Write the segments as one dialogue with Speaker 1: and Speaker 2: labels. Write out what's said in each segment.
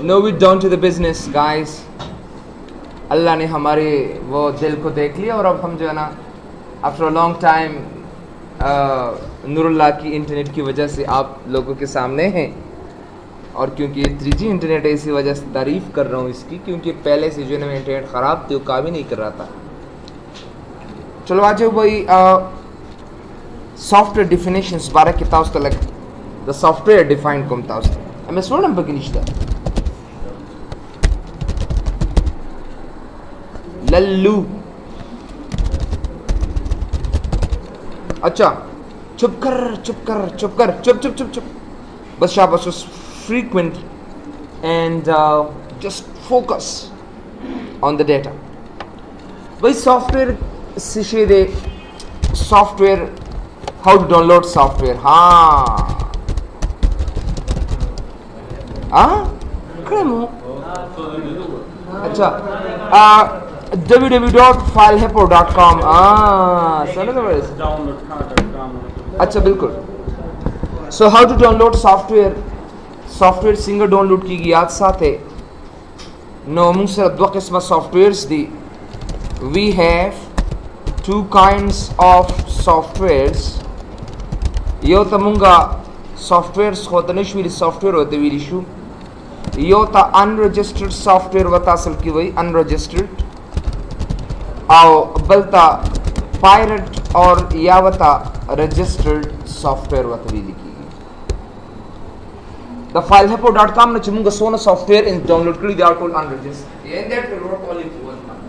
Speaker 1: No we down to the business guys. अल्लाह ने हमारे वो दिल को देख लिया और अब हम जो है ना after a long time Noorullah की इंटरनेट की वजह से आप लोगों के सामने हैं। और क्योंकि 3G इंटरनेट है इसी वजह से तारीफ़ कर रहा हूँ इसकी, क्योंकि पहले से जो है ना इंटरनेट ख़राब थी, वो काम ही नहीं कर रहा था। चलो आज भाई सॉफ्टवेयर डिफिनेशंस बारह किताब तलक द सॉफ्टवेयर डिफाइंड कम था मैं सोना बगनिश्ता लल्लू। अच्छा चुप कर चुप कर चुप कर चुप चुप चुप चुप बस शाबाश। Frequent and just focus on the data. भाई सॉफ्टवेयर सीखे दे software how to download software. अच्छा www.filehippo.com अच्छा बिल्कुल। So how to download software सिंगर डाउनलोड की याद साथ है नो मुझसे दो किस्म सॉफ्टवेयर्स दी। We have two kinds of softwares. यो तमुंगा सॉफ्टवेयर्स होता नहीं सॉफ्टवेयर होते वीरिशु यो ता अनरजिस्टर्ड सॉफ्टवेयर वता असल की वही अनरजिस्टर्ड और बलता पायरेट और यावता रजिस्टर्ड सॉफ्टवेयर वता वीली की। The filehippo.com na chimunga sona software in download kali they are called unregistered. Yeah, that will work only for 1 month.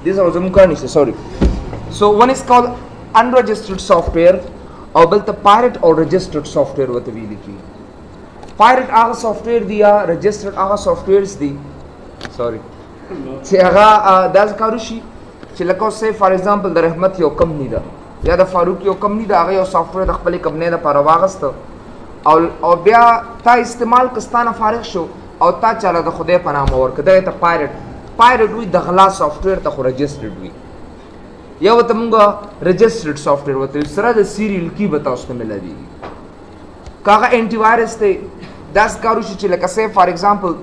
Speaker 1: These are the sorry. So one is called unregistered software और बल्कि पायरेट और registered software वत वी लिखी। पायरेट आगा सॉफ्टवेयर दिया रजिस्टर्ड आगा सॉफ्टवेयर्स दी सॉरी से आगा दाज कारुशी चिलको से फॉर एग्जांपल द रहमत यो कंपनी दा या द फारूक यो कंपनी दा आगा यो सॉफ्टवेयर खपले कंपनी दा परवागस्त और बिया ता इस्तेमाल कस्ताना फारिग शो और ता चला द खुदे पनाम और कदे ता पायरेट हुई दखला सॉफ्टवेयर ता रजिस्टर्ड हुई या वो तमुंगा रजिस्टर्ड सॉफ्टवेयर होते सरा द सीरियल की बता उसने मिला दी कागा एंटीवायरस थे 10 कारुशी चले कसे फॉर एग्जांपल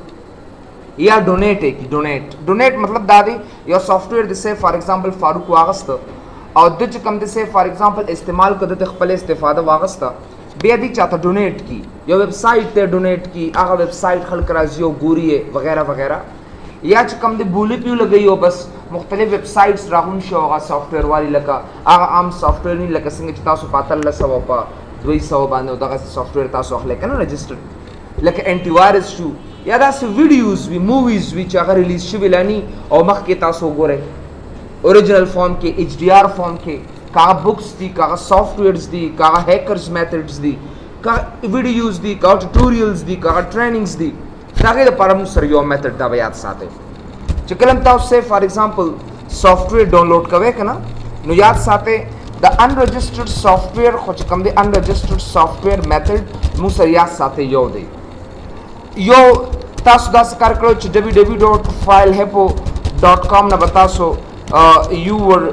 Speaker 1: या डोनेट है कि डोनेट मतलब दादी या सॉफ्टवेयर दिसे फॉर एग्जांपल फारूक वागस्त और दुच कम दिसे फॉर एग्जांपल इस्तेमाल कर देते खपले इस्तेफादा वागस्त बेदी चाहता डोनेट की या वेबसाइट ते डोनेट की आगा वेबसाइट खल करा जियो गुरी है वगैरह वगैरह या कम दे भूली पी लगी हो बस मुख्तलिफ वेबसाइट्स राहुन शो होगा सॉफ्टवेयर वाली लगा आगा आम सॉफ्टवेयर नहीं लगा सिंगे चिता सो पातल लसवा पा 200 बांधे उदा सॉफ्टवेयर तासो अखले कना रजिस्टर्ड लके एंटीवायरस शू या दास वीडियोस वी मूवीज विच अगर रिलीज शिविलानी और मख के तासो गोरे ओरिजिनल फॉर्म के HDR फॉर्म के का बुक्स दी का सॉफ्टवेयर्स दी का हैकर्स मेथड्स दी का वीडियोस दी का ट्यूटोरियल्स दी का ट्रेनिंग्स दी ताकि द परम सर यो मेथड दा याद साथे चकलम ता उससे फॉर एग्जांपल सॉफ्टवेयर डाउनलोड कवे कना नु याद साथे द अनरजिस्टर्ड सॉफ्टवेयर खोच कम दे अनरजिस्टर्ड सॉफ्टवेयर मेथड मु सर याद साथे यो दे यो तास दास कर करो www.filehippo.com ना बतासो you were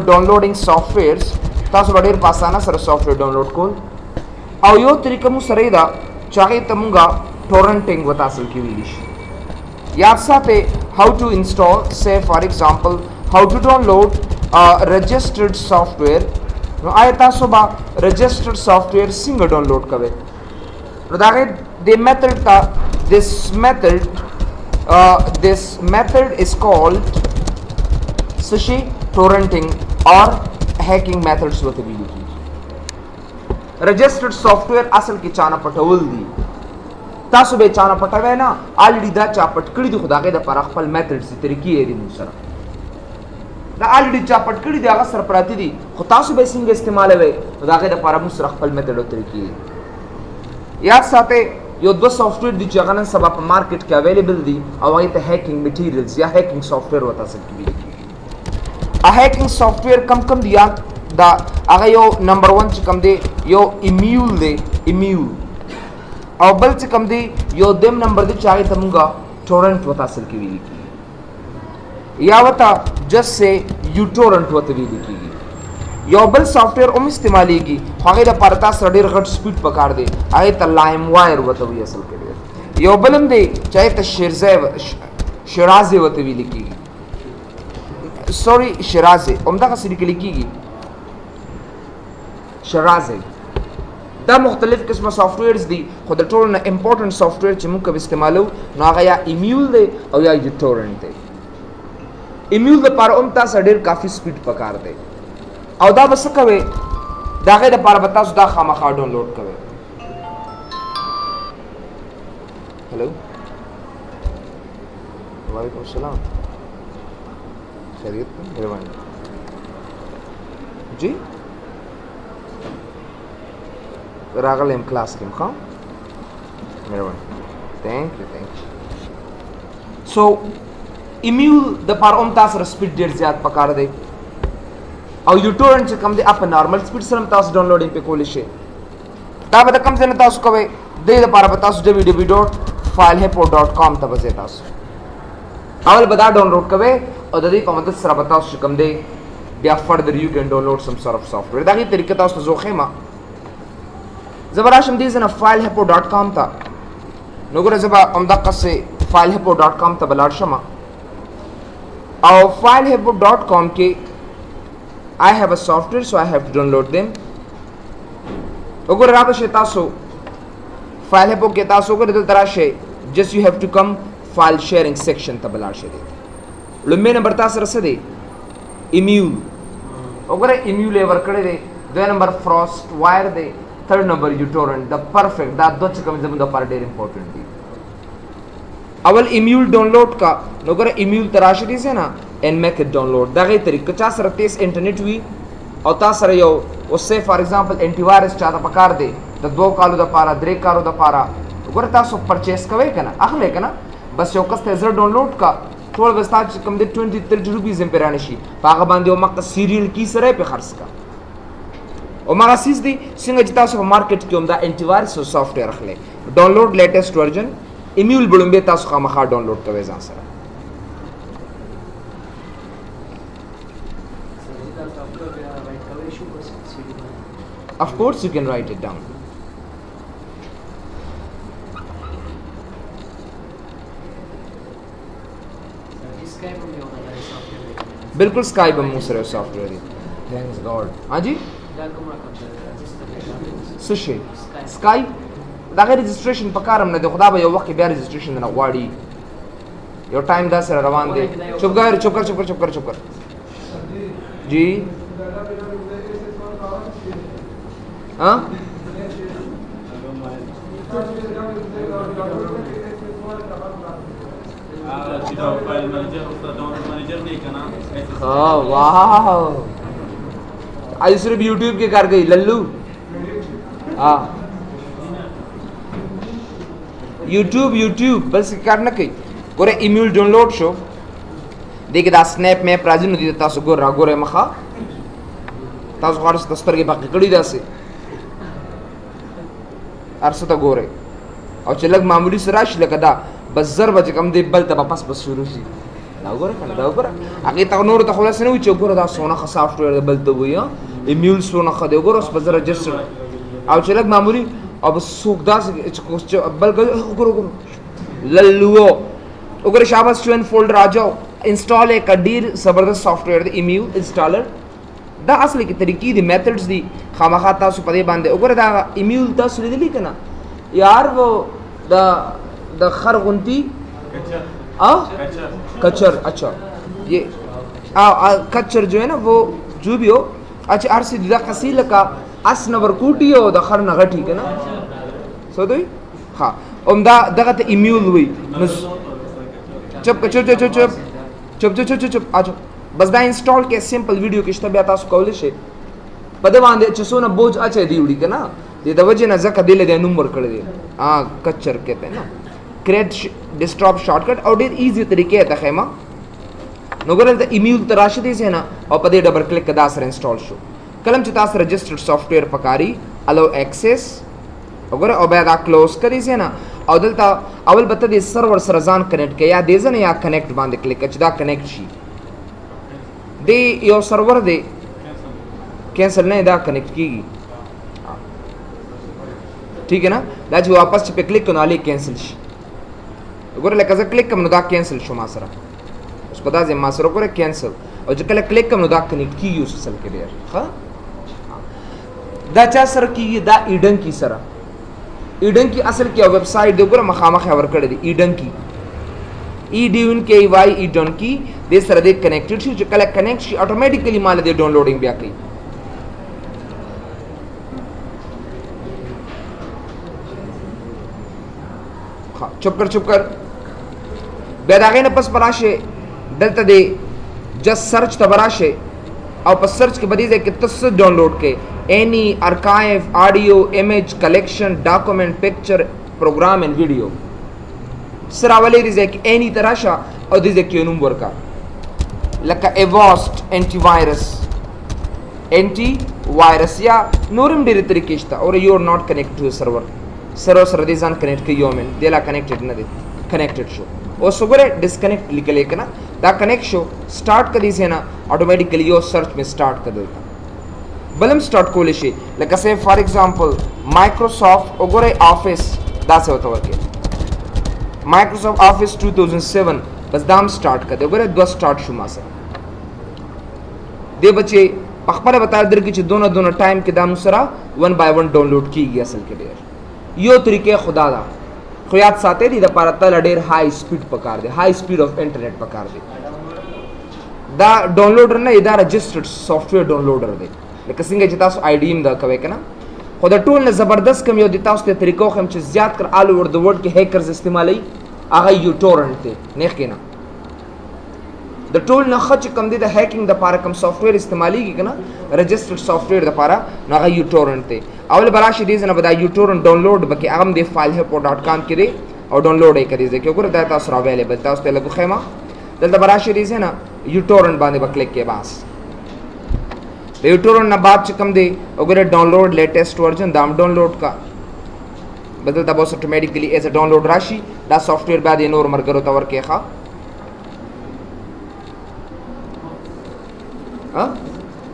Speaker 1: downloading softwares तास बड़ेर पासाना सर सॉफ्टवेयर डाउनलोड को और यो तरीका मु सरेदा चाहे तमुंगा टोरेंटिंग बतासल की विलिश याद साथे how to install say for example how to download registered software आयता सुबह रजिस्टर्ड सॉफ्टवेयर सिंगल डाउनलोड कवे दागे the method this method is called sushi torrenting or hacking methods with the registered software असल की चाना पटवल दी तासु बे चाना पटवे ना ऑलरेडी दा चापट कड़ी दी खुदा के द पर खपल मेथड से तरीकी है दी मुसरा दा ऑलरेडी चापट कड़ी दी आगा सर प्राती दी खुतासु बे सिंग इस्तेमाल है खुदा के द पर मुसरा खपल मेथड और तरीकी है याद साथे यो दो सॉफ्टवेयर दी जगह सब आप मार्केट के अवेलेबल दी और वही ते हैकिंग मटेरियल्स या हैकिंग सॉफ्टवेयर होता सकती है a hacking software कम दिया दा अगर यो नंबर 1 कम दे यो इम्यूल दे इम्यूल او بل څه کم دی یو دیم نمبر دی چاہے تمونگا ټورنټ وتا اصل کې ویل کی یا وتا جس سے یو ټورنټ وته ویل کیږي یو بل سافټویر هم استعماليږي هغه د پرتا سره ډیر غټ سپیډ پکار دی هغه ته لایم وایر وته وی اصل کې یو بل هم دی چاہے ته شیرازه وته ویل کیږي سوري شیرازه همدا څه لیکل کیږي شیرازه دا مختلف قسمه سافټویرز دي خو د ټولو نه امپورټنت سافټویر چې موږ استعمالو نو هغه یا ایمیول دی او یا یوټورنټ دی ایمیول لپاره هم تاسو ډیر کافي سپیډ پکار دی او دا بس کوي دا غیر لپاره به تاسو دا خامخا ډاونلوډ کوئ हेलो वालेकुम सलाम खैरियत मेहरबानी जी रागल एम क्लास के हाँ मेहरबानी थैंक यू सो इम्यूल द पार ओम तास स्पीड डेढ़ ज़्यादा पकार दे और यूटोरेंट से कम दे आप नॉर्मल स्पीड से हम तास डाउनलोडिंग पे कोलिश है ता बता कम से न तास कवे दे द पार बता www.filehypo.com तब से तास अवल बता डाउनलोड कवे और ददी को मदद सरा बताओ कम दे या further you can download some sort of software दागी तरीके तास तो जोखिमा जबराशम दीज़ न filehypo.com था नगर जबा अमदा से filehypo.com तब लाशमा और filehypo.com के I have a software so I have to download them अगर आप शेतासो filehypo के तासो कर दल तराशे just you have to come file sharing section तबलाशे दे लुम्बे नंबर तास रसे इम्यूल अगर इम्यूल एवर करे दे दो number Frost wire they third number uTorrent the perfect दा दो चकम जब द पार डेर इंपॉर्टेंट दी अवल इम्यूल डाउनलोड का नगर इम्यूल तराशे दी से ना and make it download da गई तरीका चा सर तेज इंटरनेट हुई और ता सर यो उससे फॉर एग्जांपल एंटीवायरस चाहता पकार दे द दो कालो द पारा द्रे कालो द पारा अगर ता सो परचेस कवे कना अखले कना बस यो कस तेजर डाउनलोड का थोड़ा बस ताज कम दे 20-30 रुपीस में पेरानिशी पागा बांधे ओ मक सीरियल की सरे पे खर्च का ओ मगा सीस दी सिंग जिता सो मार्केट के उमदा एंटीवायरस सॉफ्टवेयर रखले डाउनलोड लेटेस्ट वर्जन इम्यूल बुलंबे ता सो खामखा डाउनलोड कवे जा sir Of course you can write it down. बिल्कुल स्काई बम मुसरे सॉफ्टवेयर थैंक्स गॉड हाँ जी सुशे स्काई दागे रजिस्ट्रेशन पकारम ने खुदा भाई वक्त के बिहार रजिस्ट्रेशन ना वाड़ी योर टाइम दा सर रवान दे चुप कर जी हाँ वाह आज सिर्फ यूट्यूब के कर गई लल्लू हाँ यूट्यूब बस करना कहीं गोरे इम्यूल डाउनलोड शो देखिए दा स्नैप में प्राजिन दी तासु गोरे मखा तासु खारस दस्तर के बाकी कड़ी दा से अरसता गोरे और चलग मामूली सराश लगदा बस जर बजे कम दे बल तब बस शुरू सी दाव गोरे आगे तक नोर तो खलास नहीं हुई गोरे दा सोना ख सॉफ्टवेयर बल तो हुई इम्यूल सोना ख दे गोरे उस बजर रजिस्टर और चलग मामूली अब सुखदा से बल गोरे लल्लुओ ओगर शाबाश चुन फोल्डर आ जाओ इंस्टॉल एक कदीर जबरदस्त सॉफ्टवेयर द इम्यूल इंस्टॉलर दा असली की तरीकी दी मेथड्स दी खामखा तासु पदे बांधे ओगर दा इम्यूल तासु ली कना यार वो द खरगुंती कचर अच्छा ये कचर जो है ना वो जो भी हो अच्छा आरसी दा कसील का अस नवर कूटी हो द खर नगा ठीक है ना सो तो हाँ उमदा दगत इम्यूल हुई चुप आजो बस दा इंस्टॉल के सिंपल वीडियो की तबियत तासु कॉलेज है पदे बांधे चसोना बोझ अच्छा दी उड़ी के ना ये दवजे ना जका दिले दे नंबर कर दे हां कच्चर कहते हैं ना क्रिएट डेस्कटॉप शॉर्टकट और डेर इजी तरीके है तखेमा नगरल द इम्यूल तराशदी से ना और पदे डबल क्लिक कदा सर इंस्टॉल शो कलम चिता सर रजिस्टर्ड सॉफ्टवेयर पकारी अलो एक्सेस وګوره او بیا دا کلوز کړي سي نه او دلته اول به ته د سرور سره ځان کنیکټ کړي یا دې ځنه یا کنیکټ باندې کلیک کړي چې دا کنیکټ شي دی یو سرور دی کینسل نه دا کنیکټ کیږي ٹھیک ہے نا دا چې واپس چې په کلیک کنه علي کینسل شي وګوره لکه زه کلیک کوم نو دا کینسل شو ما سره اوس په دا ځای ما سره وګوره کینسل او چې کله کلیک کوم نو دا کنیکټ کیږي اوس اصل کې ډیر ښه دا چا سره کیږي دا ایډن کی سره ایډن کی اصل کې ویب سټ دی وګوره مخامخ ور کړی دی ایډن کی ای ډی ان کې وای ایډن کی دې سره دې کنیکټډ شي چې کله کنیکټ شي اتوماتیکلی مال دې ډاونلوډینګ بیا کوي چپ کر بیا دا غینه پس براشه دلته دی جس سرچ ته براشه او په سرچ کې بدی ځای کې تاسو ډاونلوډ کې any archive audio image collection document picture program and video سره ولې دی ځای کې any تراشه او دې ځای کې نوم ورکا لکه avast antivirus یا نورم ډېر طریقې شته او you are not connected to a server سره دې ځان کنیکټ کوي یو من دلا کنیکټډ نه دي کنیکټډ شو او وګوره ډسکنیکټ لیکلې کنه دا کنیکټ شو سٹارټ کړي سي نه اتوماتیکلی یو سرچ می سٹارټ کړ دلته بلم سٹارټ کول شي لکه سه فار ایگزامپل مایکروسافٹ وګوره افیس دا څه وته ورکه مایکروسافٹ افیس 2007 بس دام سٹارټ کړ وګوره دو سٹارټ شو ما سره دې بچي خپل بتا درکې چې دونه ټایم کې دام سره 1 by 1 ډاونلوډ کیږي اصل کې ډیر یو طریقې خدا دا خو یاد ساتي دي د لپاره تل ډیر های سپیډ پکار دی های سپیډ اف انټرنیټ پکار دی دا ډاونلوډر نه دا رجسټرډ سافټویر ډاونلوډر دی لکه څنګه چې تاسو آی ډی ایم دا کوي کنه خو د ټول نه زبردست کوم یو د تاسو ته طریقو هم چې زیات کر آل اوور د ورلد کې هیکرز استعمالي هغه یو ټورنټ دی نه کینا د ټول نه خچ کم دی د هیکینګ د لپاره کوم سافټویر استعمالي کی کنه رجسټرډ سافټویر د لپاره هغه یو ټورنټ دی اول براشه دې نه بدا یو ټورنټ ډاونلوډ بکې هغه د filehelpo.com کې دی او ډاونلوډ یې کړئ ځکه وګوره دا تاسو اویلیبل تاسو ته لګو خیمه دلته براشه دې نه یو ټورنټ باندې وکلیک کې بس د یو ټورنټ نه بعد چې کم دی وګوره ډاونلوډ لیټیسټ ورژن دام ډاونلوډ کا بدل تاسو اتوماتیکلی ایز ا ډاونلوډ راشي دا سافټویر بعد نور مرګرو تور کې ښه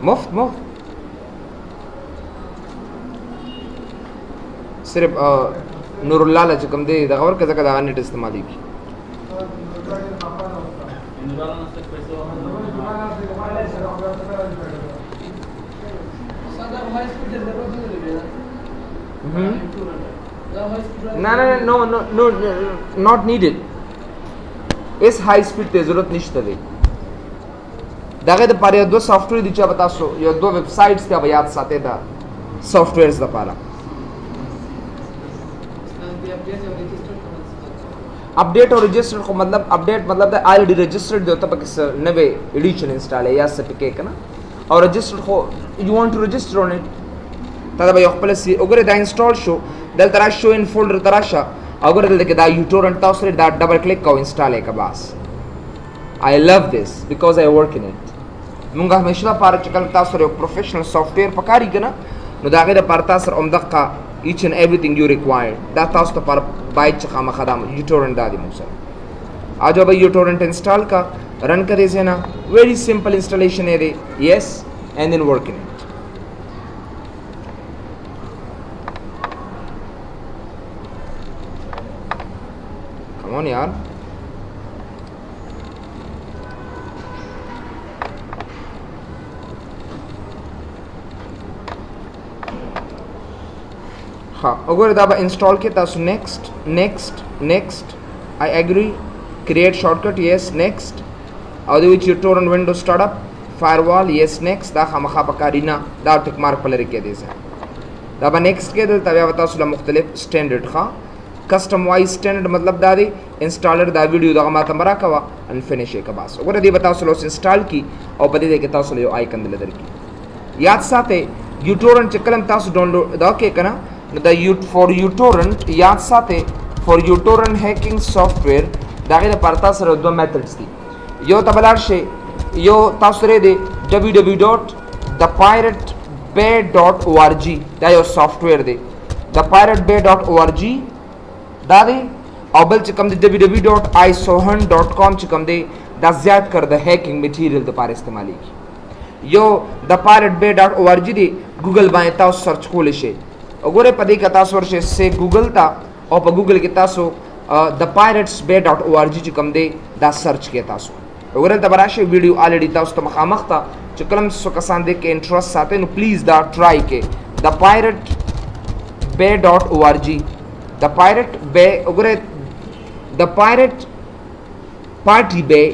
Speaker 1: مفت صرف نور الله لا کوم دی دا اور کزه دا نیټ استعمالي کی no not needed اس های سپیډ ته ضرورت نشته دی داغه د پاره دو سافټویر دي چې تاسو یو دو ویب سټس ته یاد ساتي دا سافټویرز د پاره اپډیټ او رجسټر خو مطلب اپډیټ مطلب د آلریډي رجسټرډ دی ته پکې نوې ایډیشن انسټال یا سټیکې کنه او رجسټر خو یو وانټ ټو رجسټر اون اټ دا به یو خپل سی وګوره دا انسټال شو دلته را شو ان فولډر تراشه وګوره دلته دا یوټورنټ تاسو دا ډبل کلیک کو انسټال یې کا بس I love this because I work in it مونږ همیشه لپاره چې کله تاسو یو پروفیشنل سافټویر پکاري کنه نو دا غیر لپاره تاسو عمدقه each and everything you require دا تاسو ته پر باید چې خامخا دا یوټورنټ دا دی موږ سره اجو به یوټورنټ انسټال کا رن کړئ زینا very simple installation ہے دی yes and then work in it come on yaar हाँ अगर दाबा इंस्टॉल के तासु next I agree create shortcut yes next और दे विच torrent window startup firewall yes next दा खमखा पकारीना दा टिक मार्क पर रखे दे से दाबा next के दल तबे बता सुला मुख्तलिफ स्टैंडर्ड खा कस्टम वाइज स्टैंडर्ड मतलब दा दे इंस्टॉलर दा वीडियो दा माता मरा कवा अन फिनिश के बस अगर दे बता सुला इंस्टॉल की और बदे दे के तासु यो आइकन दे दर की याद साथे uTorrent चकलम तासु डाउनलोड दा के कना the for uTorrent याद साथे for uTorrent hacking software दागे द परता सर दो मेथड्स दी यो तबलार शे यो तासरे दे www.thepiratebay.org दा यो सॉफ्टवेयर दे thepirateBay.org دا دی او بل چې کوم دی www.isohan.com چې کوم دی دا زیات کر د هیکینګ میټیریل د پاره استعمالي کی یو thepirateBay.org دی ګوګل باندې تاسو سرچ کولی شئ وګوره په دې کې تاسو ورشئ سه ګوګل تا او په ګوګل کې تاسو thepirateBay.org چې کوم دی دا سرچ کې تاسو وګوره دا براشه ویډیو الریډي تاسو ته مخامخ تا چې کلم سو کسان دې کې انټرست ساتي نو پلیز دا ټرای کې thepirateBay.org The Pirate Bay وګوره The Pirate Party Bay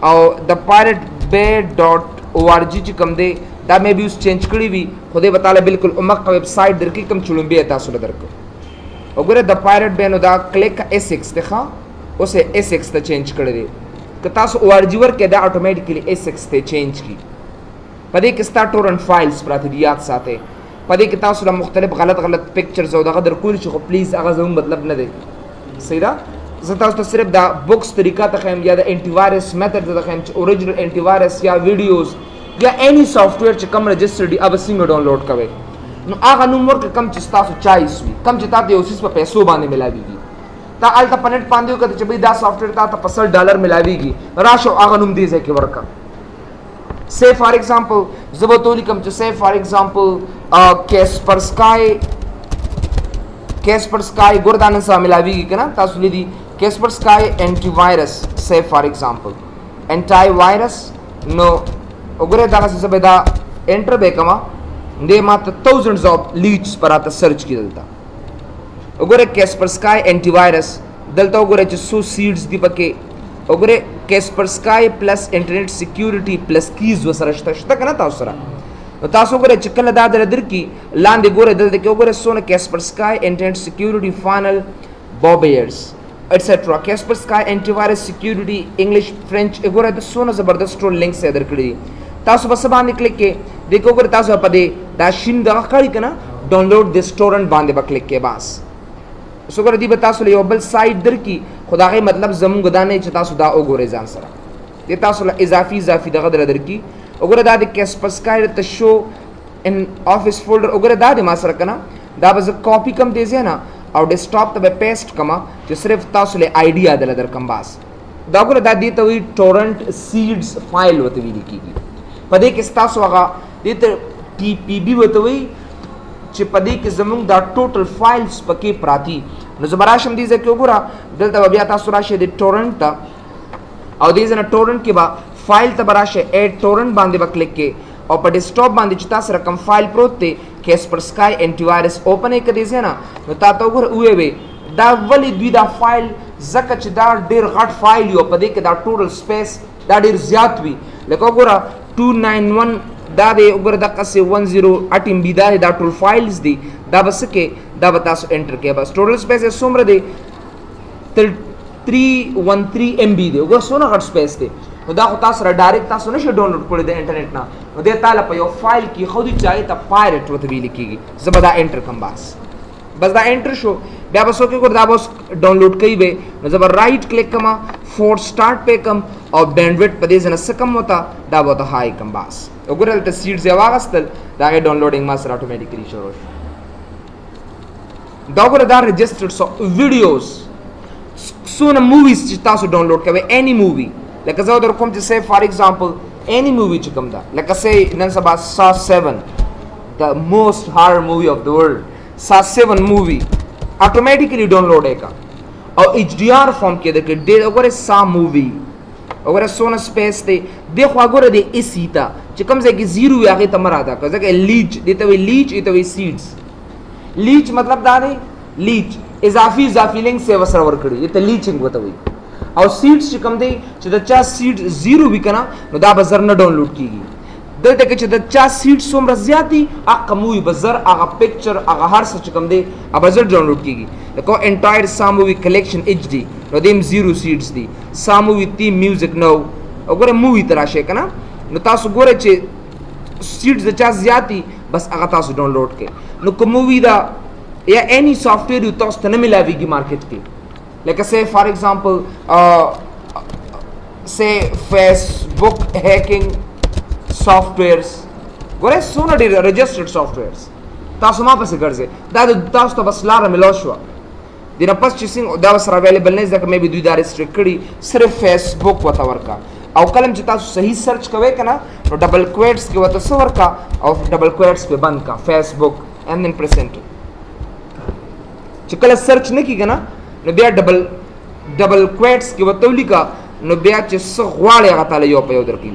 Speaker 1: او The pirateBay.org چې کوم دی دا مې به اوس چینج کړی وي خو دې وتعالى بالکل امق ویب سټ درکې کوم چلومبه تاسو له درکو وګوره The Pirate Bay نو دا کلیک S6 ته ښه اوسه S6 ته چینج کړی دی که تاسو org ورکې دا اتوماتیکلی S6 ته چینج کی پدې کې ستا ټورنټ فایلز پراته دي یاد ساتئ پدې کې تاسو له مختلف غلط پکچرز او دغه در کول شي خو پلیز هغه زموږ مطلب نه دی صحیح ده زه تاسو ته صرف دا بوکس طریقه ته خیم یا د انټي وایرس میتھډ ته خیم چې اوریجنل انټي وایرس یا ویډیوز یا اني سافټویر چې کوم رجسټر دی اب څنګه ډاونلوډ کوئ نو هغه نوم ورکړه کم چې تاسو چایس وي کم چې تاسو یو څه په پیسو باندې ملاويږي تا الته پنټ باندې وکړه چې دا سافټویر تاسو په $10 ملاويږي راشه هغه نوم دی ځکه ورکړه say for example زبطولی کم چې say for example Kaspersky ګوردان سره ملاويږي کنه تاسو لیدي Kaspersky antivirus say for example antivirus نو وګوره دا څه به دا انټر به کما دې ماته thousands of leads پراته سرچ کیدلتا وګوره Kaspersky antivirus دلته وګوره چې سو سیډز دی پکې وګوره Kaspersky plus internet security plus keys وسره شته کنه تاسو سره نو تاسو وګوره چې کله دا در کی لاندې ګوره دلته کې وګوره سونه Kaspersky internet security funnel barriers etc Kaspersky antivirus security English French وګوره د سونه زبردست ټول لینکس یې درکړي تاسو بس باندې کلیک کې دیکھو وګوره تاسو په دې دا شین دا کړی کنه ډاونلوډ د سټورنټ باندې به کلیک کې بس سو ګره دی به تاسو له یو بل سایت درکې خدای مطلب زموږ دا نه چې تاسو دا وګورئ ځان سره دې تاسو له اضافي دغه درکې وګوره دا د Kaspersky ته شو ان افیس فولډر وګوره دا د ما سره کنه دا به کاپی کم دی نه او ډیسکټاپ ته به پیسټ کما چې صرف تاسو له آیډیا دل درکم باس دا وګوره دا دی ته وی ټورنټ سیډز فایل وته وی لیکيږي پدې کې تاسو هغه دې ته TPB وته وی چې پدې کې زموږ دا ټوټل فایلز پکې پراتی نو زبراشم دي ځکه وګوره دلته بیا تاسو راشه د ټورنټ او دې زنه ټورنټ کې با فایل ته براشه اډ ټورنټ باندې به کلیک کې او په ډیسکټاپ باندې چې تاسو رقم فایل پروت دی Kaspersky antivirus اوپن یې کړئ ځنه نو تاسو وګوره وې دا ولې دوی دا فایل زکه چې دا ډیر غټ فایل یو په دې کې دا ټوټل سپیس دا ډیر زیات وي لکه وګوره 291 دا د وګوره د قصه 108 MB دا ټول فایلز دي دا بس کې دا به تاسو انټر کې بس ټوټل سپیس څومره دی 313 MB دی وګوره څونه غټ سپیس دی نو دا خو تاسو را ډایرکټ تاسو نشئ ډاونلوډ کولای د انټرنیټ نه نو دې تعالی په یو فایل کې خو دې چاهي ته پایرټ وته ویل کېږي زبدا انټر کم بس دا انټر شو بیا بس اوکې ګور دا بس ډاونلوډ کوي به نو زبر رائټ کلیک کما فور سٹارټ په کم او بینډویډ په دې ځنه سکم وتا دا وته هاي کم بس وګورل ته سیډز یې واغستل دا ډاونلوډینګ ما سره اتوماتیکلی شروع شو دا ګور دا رجسټرډ ویډیوز سونه موویز چې تاسو ډاونلوډ کوئ اني مووی لکه زه در کوم چې say for example any movie چې کوم دا لکه say نن سبا Saw 7 the most horror movie of the world Saw 7 movie automatically download کا او HDR form کې د ډېر وګوره Saw movie وګوره سونه سپیس ته دغه وګوره د اسیتا چې کوم ځای کې زیرو هغه ته مراده کا ځکه لیچ دته وی لیچ ایته وی سیډز لیچ مطلب دا دی لیچ اضافي لینک سے وسره ور کړی ته لیچینګ وته وی او سیډز چې کوم دی چې د چا سیډ زیرو وی کنه نو دا بزر نه ډاونلوډ کیږي دلته کې چې د چا سیډ څومره زیاتی هغه مووی بزر هغه پکچر هغه هر څه چې کوم دی هغه بزر ډاونلوډ کیږي لکه انټایر Saw movie collection HD نو دیم زیرو سیډز دی Saw movie theme music نو وګوره مووی تراشه کنه نو تاسو ګوره چې سیډز د چا زیاتی بس هغه تاسو ډاونلوډ کړئ نو کوم مووی دا یا اني سافټویر یو تاسو ته نه ملاويږي مارکیټ کې like say for example say Facebook hacking softwares ګوره سونه ډیر registered softwares تاسو ما پسې ګرځئ دا د تاسو ته بس لاره ملو شوه دینه پس چې څنګه دا سره اویلیبل نه ځکه مې به دوی دا ریسټریکټ کړي صرف فیسبوک وته ورکا او کلم چې تاسو صحیح سرچ کوئ کنه نو ډبل کوټس کې وته څه ورکا او ډبل کوټس په بند کا فیسبوک اینڈ دین پریس انټر چې کله سرچ نه کیږي نه نو بیا ډبل کوټس کې وته ولیکا نو بیا چې څه غواړي هغه تعالی یو په یو درکې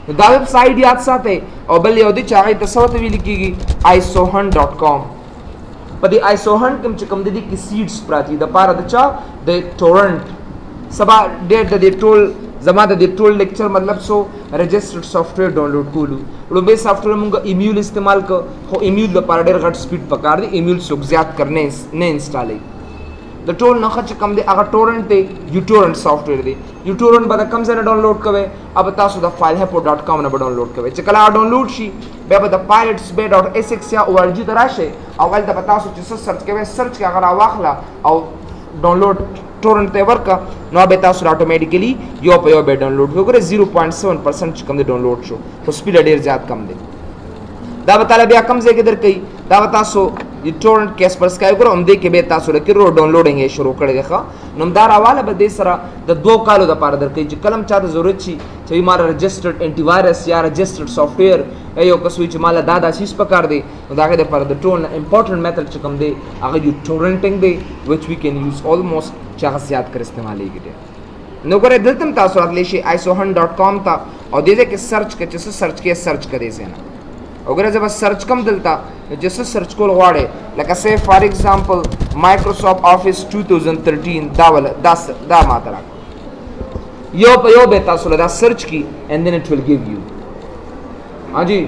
Speaker 1: نو دا ویب سایټ یاد ساتئ او بل یو دی چې هغه تاسو ته ویل کیږي isohunt.com په دې isohunt کوم چې کوم د دې کې سیډز پراتی د پاره د چا د ټورنټ سبا ډېر د ټول زما د ټول لیکچر مطلب سو رجسټرډ سافټویر ډاونلوډ کولو لومبه سافټویر موږ ایمیل استعمال کو خو ایمیل د پاره ډېر غټ سپیډ پکار دی ایمیل څوک زیات کرنے نه انسټالې د ټول نه خچ کم دی هغه ټورنټ دی یوټورنټ سافټویر دی یوټورنټ به کم ځای نه ډاونلوډ کوئ اب تاسو د filehapo.com نه ډاونلوډ کوئ چې کله ډاونلوډ شي بیا به د piratesbay.sx یا org ته راشه او ول د تاسو چې سرچ کوئ سرچ کې هغه واخله او ډاونلوډ ټورنټ ته ورکا نو به تاسو اتوماتیکلی یو په یو به ډاونلوډ وګوره 0.7% چې کوم دی ډاونلوډ شو خو سپیډ ډیر زیات کم دی دا به تعالی بیا کم ځای کې درکې دا به تاسو د ټورنټ کیس پر سکای وګوره هم دې کې به تاسو لکه رو ډاونلوډینګ شروع کړی دی ښه نو دا حواله به دې سره د 2 کالو د پاره درکې چې کلم چا د ضرورت شي چې مار رجسټرډ انټي وایرس یا رجسټرډ سافټویر ایو کسوي چې مال دا شیس پکار دی نو دا غي د پر د ټول امپورټنت میثډ چې کوم دی هغه یو ټورنټینګ دی which we can use almost چې هغه زیات کر استعمالېږي نو ګوره دلته تاسو راتلی شي isohunt.com ته او دې کې سرچ کې چې سرچ کې سرچ کړئ زنه وګوره جب سرچ کم دلتا جس سرچ کول غواړي لکه سه فار ایگزامپل مایکروسافٹ آفیس 2013 دا ماته راک یو په یو به تاسو له دا سرچ کی and then it will give you हाँ जी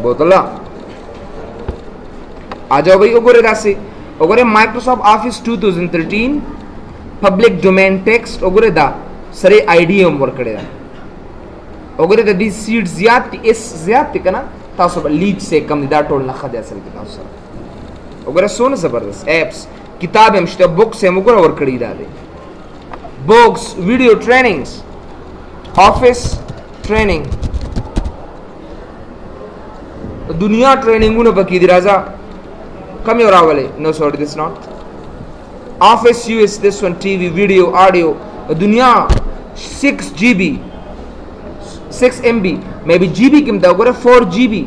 Speaker 1: बोतला आ जाओ भाई ओगोरे दासे ओगोरे Microsoft office 2013 public domain text ओगोरे दा सरे आईडीएम वर कड़े दा ओगोरे दा दी सीट ज्यादा इस ज्यादा कना तासो लीड से कम दा टोल ना खदे असल के तासो ओगोरे सोन जबरदस्त एप्स किताब हम शते बुक्स हम ओगोरे वर कड़ी दा दे books video trainings office training दुनिया ट्रेनिंगों ने बकी दी राजा कम ही रावले no sorry this not office US this one TV video audio दुनिया 6 GB 6 MB maybe GB किम दा गोरे 4 GB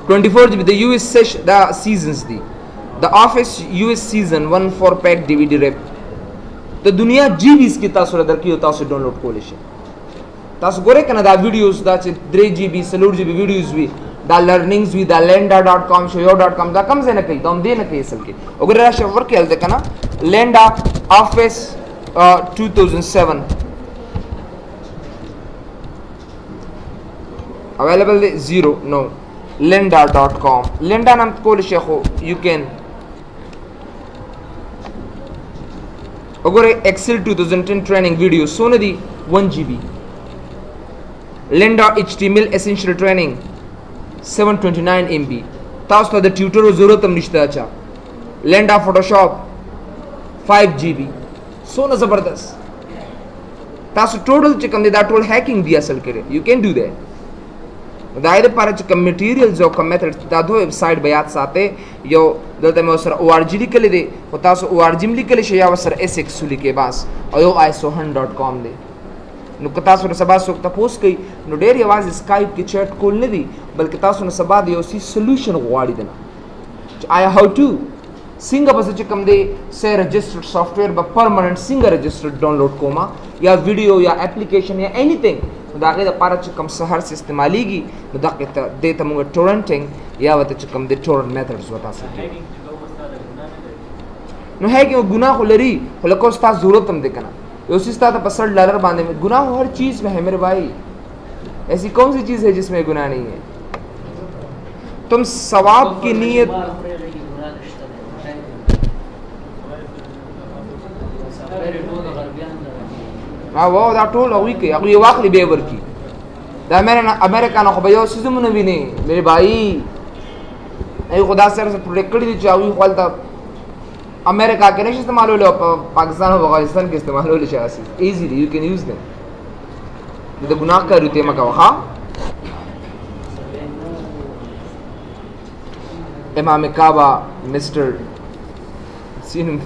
Speaker 1: 24 GB the US the seasons the the office US season 1 4 pack DVD rep the दुनिया GBs की तासुर दर की तासु डाउनलोड कोलिश तासु गोरे कना दा वीडियोस दा 3 GB 4 GB वीडियोस भी दा लर्निंग्स भी दा lenda.com shoyo.com दा कम से न कई दम दे न कई असल के अगर राशि वर्क के हलते कना lenda office 2007 available 0 no lenda.com lenda नाम कोल शेखो you can अगर excel 2010 training video सोने दी 1 GB lenda HTML essential training 729 MB तास्तो द ट्यूटर जरूरत हम निश्ता अच्छा lenda photoshop 5 GB सोना जबरदस्त तासो टोटल चिकम दा टोल हैकिंग दी असल करे you can do that दायरे पारे चिकम मटेरियल्स जो कम मेथड दा दो वेबसाइट बयात साथे यो दलते में उसर org लिखले दे तासो org लिखले शया वसर sx लिखे बास अयो isohunt.com दे नो कतासो ने सबा सोक तपोस कई नो डेर आवाज स्काइप की चैट खोल ने दी बल्कि तासो ने सबा दे उसी सॉल्यूशन वाड़ी देना आई हाउ टू सिंगा बस चिकम दे से रजिस्टर्ड सॉफ्टवेयर ब परमानेंट सिंगा रजिस्टर्ड डाउनलोड कोमा या वीडियो या एप्लीकेशन या एनीथिंग दागे द पारा चिकम सहर से इस्तेमालीगी दागे त दे तमु टोरेंटिंग या वत चिकम दे टोरेंट मेथड्स बता सके नो है कि गुनाह लरी होलकोस्ता जरूरत हम देखना योसिस्ता तो $50 बांधे में गुनाह हर चीज में है मेरे भाई ऐसी कौन सी चीज है जिसमें गुनाह नहीं है तुम सवाब की नीयत हाँ वो दा टोल अवी के अभी वाकली बेवर की दा अमेरिका ना खबयो सिजुम न भी नहीं मेरे भाई ऐ खुदा से प्रोटेक्ट कर दी चावी खोलता अमेरिका के नहीं इस्तेमाल हो लो, पाकिस्तान और अफगानिस्तान के इस्तेमाल हो लो शासी easily you can use them. इधर गुनाह कर रुते मका हाँ इमाम काबा मिस्टर सीन